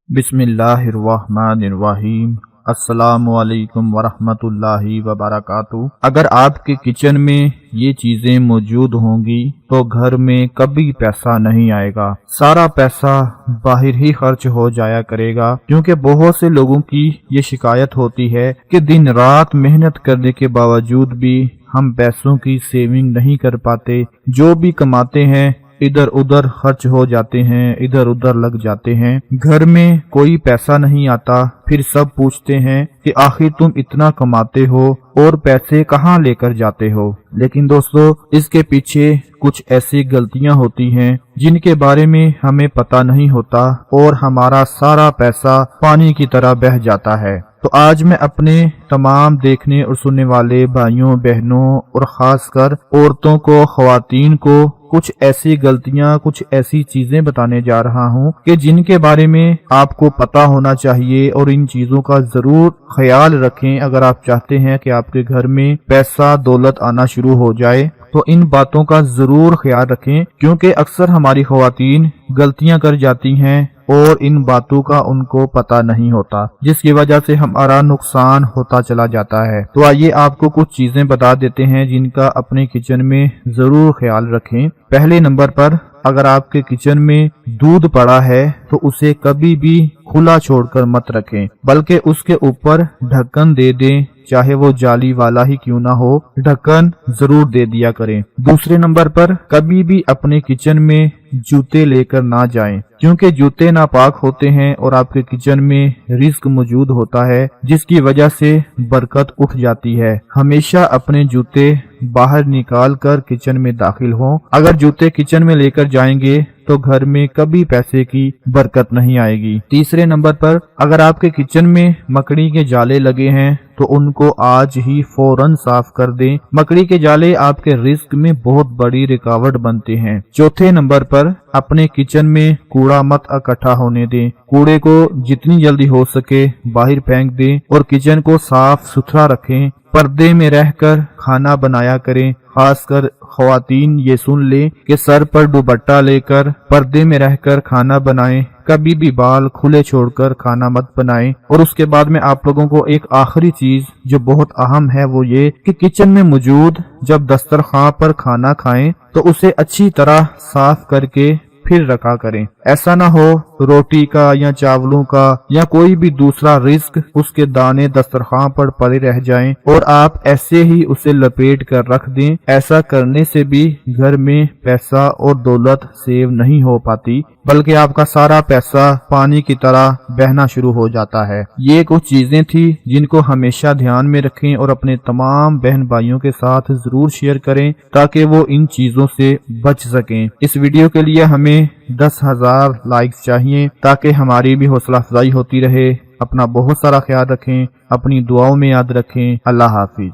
बिस्मिल्लाहिर्रहमानिर्रहीम। अस्सलामुअलैकुम वरहमतुल्लाहि वबरकातुहू। अगर आपके किचन में ये चीजें मौजूद होंगी तो घर में कभी पैसा नहीं आएगा, सारा पैसा बाहर ही खर्च हो जाया करेगा। क्योंकि बहुत से लोगों की ये शिकायत होती है कि दिन रात मेहनत करने के बावजूद भी हम पैसों की सेविंग नहीं कर पाते, जो भी कमाते हैं इधर उधर खर्च हो जाते हैं, इधर उधर लग जाते हैं, घर में कोई पैसा नहीं आता। फिर सब पूछते हैं कि आखिर तुम इतना कमाते हो और पैसे कहाँ लेकर जाते हो। लेकिन दोस्तों, इसके पीछे कुछ ऐसी गलतियां होती हैं जिनके बारे में हमें पता नहीं होता और हमारा सारा पैसा पानी की तरह बह जाता है। तो आज मैं अपने तमाम देखने और सुनने वाले भाइयों बहनों और खासकर औरतों को, ख्वातीन को कुछ ऐसी गलतियां, कुछ ऐसी चीजें बताने जा रहा हूं कि जिनके बारे में आपको पता होना चाहिए और इन चीजों का जरूर ख्याल रखें अगर आप चाहते हैं कि आपके घर में पैसा दौलत आना शुरू हो जाए। तो इन बातों का जरूर ख्याल रखें, क्योंकि अक्सर हमारी ख्वातीन गलतियां कर जाती हैं और इन बातों का उनको पता नहीं होता, जिसकी वजह से हमारा नुकसान होता चला जाता है। तो आइए आपको कुछ चीजें बता देते हैं जिनका अपने किचन में जरूर ख्याल रखें। पहले नंबर पर, अगर आपके किचन में दूध पड़ा है तो उसे कभी भी खुला छोड़कर मत रखें, बल्कि उसके ऊपर ढक्कन दे दें, चाहे वो जाली वाला ही क्यों ना हो, ढक्कन जरूर दे दिया करें। दूसरे नंबर पर, कभी भी अपने किचन में जूते लेकर ना जाएं, क्योंकि जूते नापाक होते हैं और आपके किचन में रिस्क मौजूद होता है, जिसकी वजह से बरकत उठ जाती है। हमेशा अपने जूते बाहर निकाल कर किचन में दाखिल हों। अगर जूते किचन में लेकर जाएंगे तो घर में कभी पैसे की बरकत नहीं आएगी। तीसरे नंबर पर, अगर आपके किचन में मकड़ी के जाले लगे हैं तो उनको आज ही फौरन साफ कर दें। मकड़ी के जाले आपके रिस्क में बहुत बड़ी रुकावट बनते हैं। चौथे नंबर पर, अपने किचन में कूड़ा मत इकट्ठा होने दें। कूड़े को जितनी जल्दी हो सके बाहर फेंक दें और किचन को साफ सुथरा रखें। पर्दे में रहकर खाना बनाया करें। खासकर ख्वातीन ये सुन लें कि सर पर दुपट्टा लेकर पर्दे में रहकर खाना बनाएं। कभी भी बाल खुले छोड़कर खाना मत बनाएं। और उसके बाद में आप लोगों को एक आखिरी चीज जो बहुत अहम है वो ये कि किचन में मौजूद जब दस्तरखान पर खाना खाएं तो उसे अच्छी तरह साफ करके फिर रखा करें। ऐसा ना हो रोटी का या चावलों का या कोई भी दूसरा रिस्क उसके दाने दस्तरखान पर पड़े रह जाएं और आप ऐसे ही उसे लपेट कर रख दें। ऐसा करने से भी घर में पैसा और दौलत सेव नहीं हो पाती, बल्कि आपका सारा पैसा पानी की तरह बहना शुरू हो जाता है। ये कुछ चीजें थी जिनको हमेशा ध्यान में रखें और अपने तमाम बहन भाइयों के साथ जरूर शेयर करें ताकि वो इन चीजों से बच सकें। इस वीडियो के लिए हमें 10,000 लाइक्स चाहिए ताकि हमारी भी हौसला अफजाई होती रहे। अपना बहुत सारा ख्याल रखें, अपनी दुआओं में याद रखें। अल्लाह हाफिज।